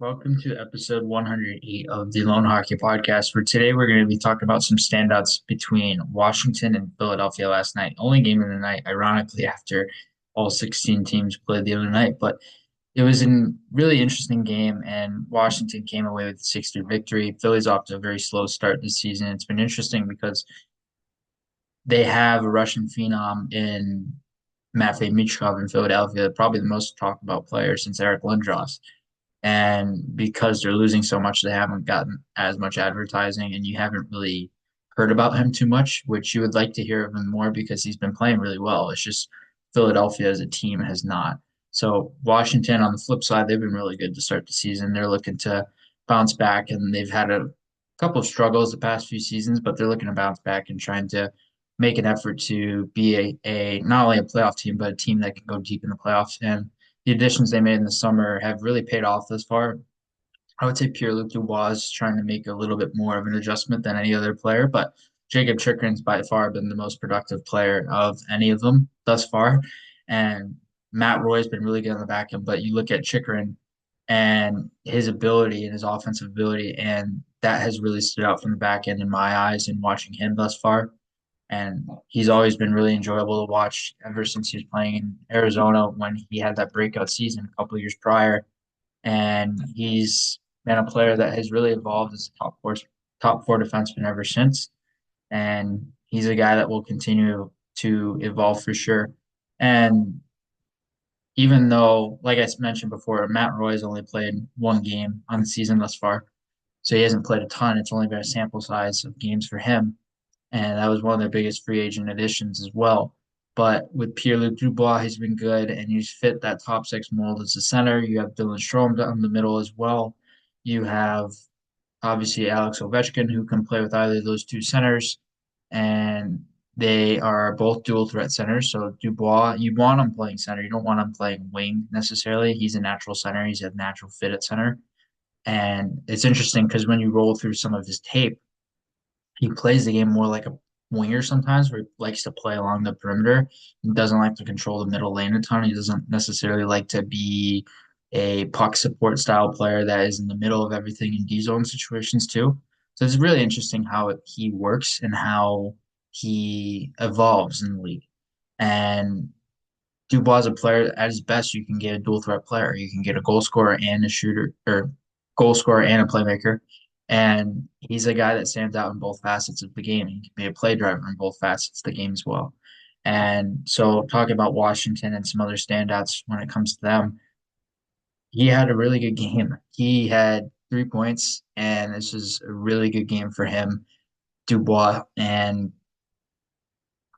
Welcome to episode 108 of the Lone Hockey Podcast. For today, we're going to be talking about some standouts between Washington and Philadelphia last night. Only game of the night, ironically, after all 16 teams played the other night. But it was a really interesting game, and Washington came away with a 6-2 victory. Philly's off to a very slow start this season. It's been interesting because they have a Russian phenom in Matvei Michkov in Philadelphia, probably the most talked about player since Eric Lindros. And because they're losing so much, they haven't gotten as much advertising, and you haven't really heard about him too much, which you would like to hear of him more because he's been playing really well. It's just Philadelphia as a team has not. So Washington, on the flip side, they've been really good to start the season. They're looking to bounce back, and they've had a couple of struggles the past few seasons, but they're looking to bounce back and trying to make an effort to be a not only a playoff team, but a team that can go deep in the playoffs. And the additions they made in the summer have really paid off thus far. I would say Pierre-Luc Dubois is trying to make a little bit more of an adjustment than any other player, but Jacob Chikrin's by far been the most productive player of any of them thus far. And Matt Roy's been really good on the back end, but you look at Chikrin and his ability and his offensive ability, and that has really stood out from the back end in my eyes in watching him thus far. And he's always been really enjoyable to watch ever since he was playing in Arizona when he had that breakout season a couple of years prior. And he's been a player that has really evolved as a top four defenseman ever since. And he's a guy that will continue to evolve for sure. And even though, like I mentioned before, Matt Roy's only played one game on the season thus far, so he hasn't played a ton. It's only been a sample size of games for him, and that was one of their biggest free agent additions as well. But with Pierre-Luc Dubois, he's been good, and he's fit that top six mold as a center. You have Dylan Strome down the middle as well. You have obviously Alex Ovechkin, who can play with either of those two centers, and they are both dual threat centers. So Dubois, you want him playing center. You don't want him playing wing necessarily. He's a natural center. He's a natural fit at center. And it's interesting because when you roll through some of his tape, he plays the game more like a winger sometimes, where he likes to play along the perimeter and doesn't like to control the middle lane a ton. He doesn't necessarily like to be a puck support style player that is in the middle of everything in D zone situations too. So it's really interesting how he works and how he evolves in the league. And Dubois is a player at his best. You can get a dual threat player. You can get a goal scorer and a shooter, or goal scorer and a playmaker. And he's a guy that stands out in both facets of the game. He can be a play driver in both facets of the game as well. And so, talking about Washington and some other standouts when it comes to them, he had a really good game. He had 3 points, and this is a really good game for him, Dubois. And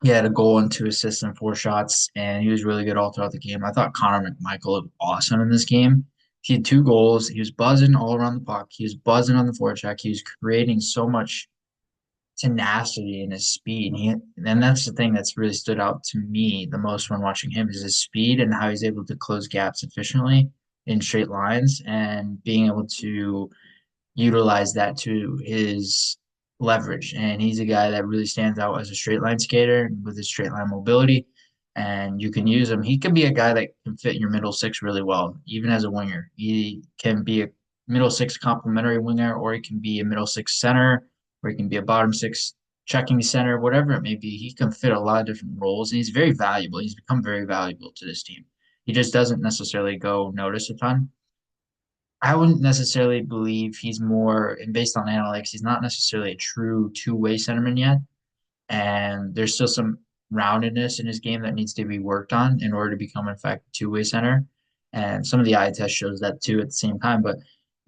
he had a goal and 2 assists and 4 shots, and he was really good all throughout the game. I thought Connor McMichael looked awesome in this game. He had 2 goals. He was buzzing all around the puck. He was buzzing on the forecheck. He was creating so much tenacity in his speed. And that's the thing that's really stood out to me the most when watching him is his speed and how he's able to close gaps efficiently in straight lines and being able to utilize that to his leverage. And he's a guy that really stands out as a straight line skater with his straight line mobility. And you can use him. He can be a guy that can fit your middle six really well, even as a winger. He can be a middle six complementary winger, or he can be a middle six center, or he can be a bottom six checking center, whatever it may be. He can fit a lot of different roles, and he's very valuable. He's become very valuable to this team. He just doesn't necessarily go notice a ton. I wouldn't necessarily believe he's more, and based on analytics, he's not necessarily a true two-way centerman yet. And there's still some roundedness in his game that needs to be worked on in order to become an effective two-way center. And some of the eye test shows that too at the same time. But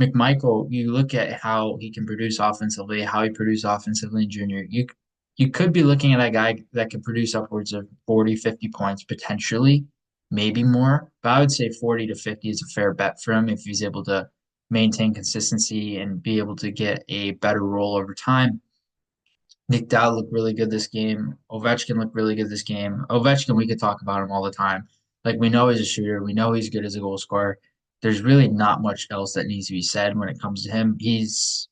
McMichael, you look at how he can produce offensively, how he produced offensively in junior. You could be looking at a guy that could produce upwards of 40, 50 points potentially, maybe more. But I would say 40 to 50 is a fair bet for him if he's able to maintain consistency and be able to get a better role over time. Nick Dowd looked really good this game. Ovechkin looked really good this game. Ovechkin, we could talk about him all the time. Like, we know he's a shooter. We know he's good as a goal scorer. There's really not much else that needs to be said when it comes to him. It's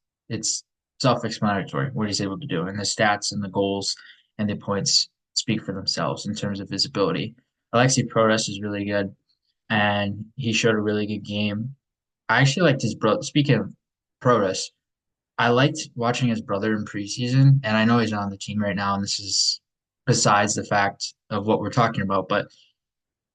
self-explanatory what he's able to do, and the stats and the goals and the points speak for themselves in terms of his ability. Alexei Protas is really good, and he showed a really good game. I actually liked his brother. Speaking of Protus, I liked watching his brother in preseason, and I know he's not on the team right now, and this is besides the fact of what we're talking about, but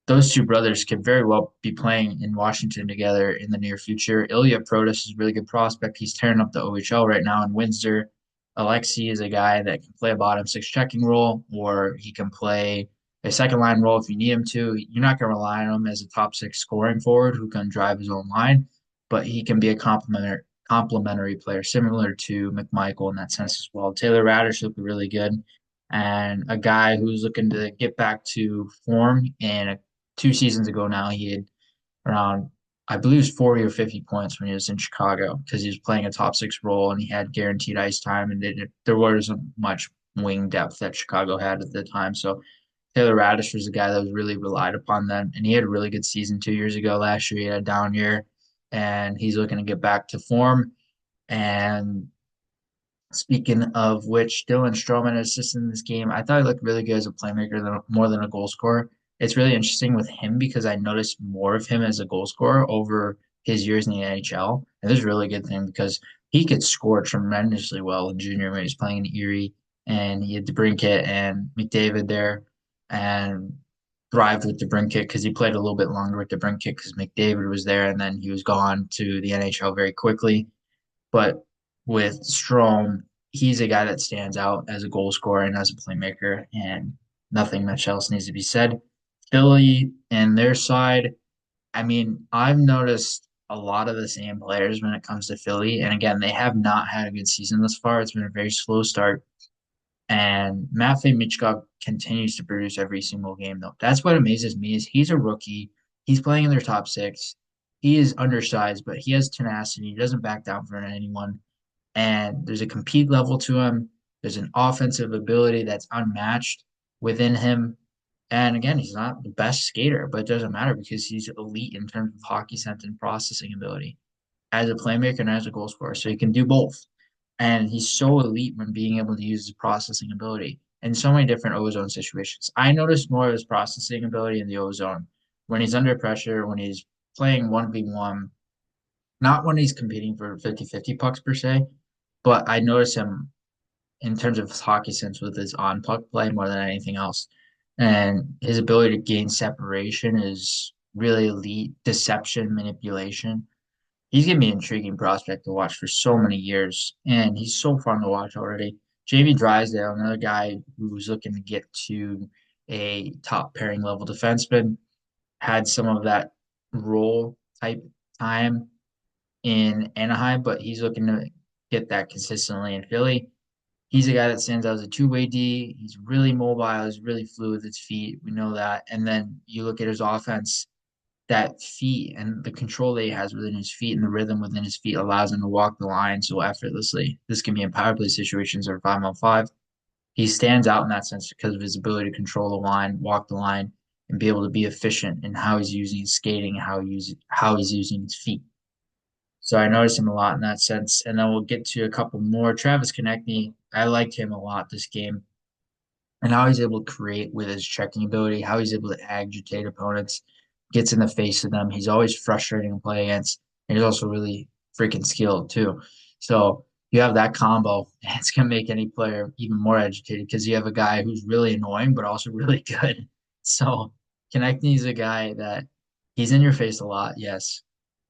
those two brothers could very well be playing in Washington together in the near future. Ilya Protas is a really good prospect. He's tearing up the OHL right now in Windsor. Alexei is a guy that can play a bottom six checking role, or he can play a second line role if you need him to. You're not going to rely on him as a top six scoring forward who can drive his own line, but he can be a complementary player, similar to McMichael in that sense as well. Taylor Radish looked really good, and a guy who's looking to get back to form in a 2 seasons ago now, he had around, I believe, it was 40 or 50 points when he was in Chicago because he was playing a top six role and he had guaranteed ice time, and there wasn't much wing depth that Chicago had at the time. So Taylor Radish was a guy that was really relied upon then, and he had a really good season 2 years ago. Last year, he had a down year, and he's looking to get back to form. And speaking of which, Dylan Stroman assisted in this game. I thought he looked really good as a playmaker more than a goal scorer. It's really interesting with him because I noticed more of him as a goal scorer over his years in the NHL. And this is a really good thing because he could score tremendously well in junior when he was playing in Erie, and he had DeBrincat and McDavid there and thrived with DeBrincat because he played a little bit longer with DeBrincat because McDavid was there, and then he was gone to the NHL very quickly. But with Strom, he's a guy that stands out as a goal scorer and as a playmaker, and nothing much else needs to be said. Philly and their side, I mean, I've noticed a lot of the same players when it comes to Philly. And again, they have not had a good season thus far. It's been a very slow start. And Matvey Michkov continues to produce every single game, though. That's what amazes me is he's a rookie. He's playing in their top six. He is undersized, but he has tenacity. He doesn't back down for anyone, and there's a compete level to him. There's an offensive ability that's unmatched within him. And again, he's not the best skater, but it doesn't matter because he's elite in terms of hockey sense and processing ability as a playmaker and as a goal scorer. So he can do both. And he's so elite when being able to use his processing ability in so many different ozone situations. I noticed more of his processing ability in the ozone when he's under pressure, when he's playing 1v1, not when he's competing for 50-50 pucks per se, but I notice him in terms of his hockey sense with his on puck play more than anything else. And his ability to gain separation is really elite. Deception, manipulation. He's gonna be an intriguing prospect to watch for so many years, and he's so fun to watch already. Jamie Drysdale, another guy who's looking to get to a top pairing level defenseman, had some of that role type time in Anaheim, but he's looking to get that consistently in Philly. He's a guy that stands out as a two-way D. He's really mobile. He's really fluid with his feet. We know that. And then you look at his offense, that feet and the control that he has within his feet and the rhythm within his feet allows him to walk the line so effortlessly. This can be in power play situations or 5-on-5. He stands out in that sense because of his ability to control the line, walk the line, and be able to be efficient in how he's using his skating and how he's using his feet. So I noticed him a lot in that sense. And then we'll get to a couple more. Travis Konechny, I liked him a lot this game. And how he's able to create with his checking ability, how he's able to agitate opponents, gets in the face of them. He's always frustrating to play against. And he's also really freaking skilled too. So you have that combo, and it's gonna make any player even more agitated because you have a guy who's really annoying but also really good. So Konechny's a guy that he's in your face a lot, yes,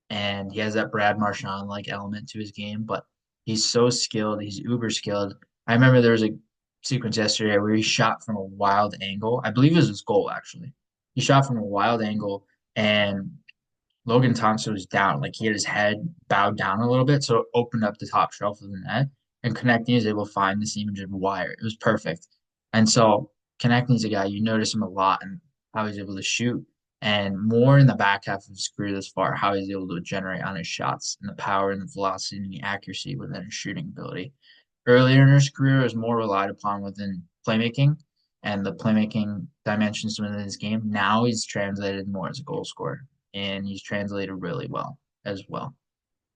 and he has that Brad Marchand like element to his game, but he's so skilled. He's uber skilled. I remember there was a sequence yesterday where he shot from a wild angle. I believe it was his goal actually. He shot from a wild angle, and Logan Thompson was down. Like he had his head bowed down a little bit, so it opened up the top shelf of the net. And Konechny is able to find this image of a wire. It was perfect. And so Konechny's a guy you notice him a lot and how he's able to shoot, and more in the back half of his career this far, how he's able to generate on his shots and the power and the velocity and the accuracy within his shooting ability. Earlier in his career, was more relied upon within playmaking and the playmaking dimensions within his game. Now he's translated more as a goal scorer, and he's translated really well as well.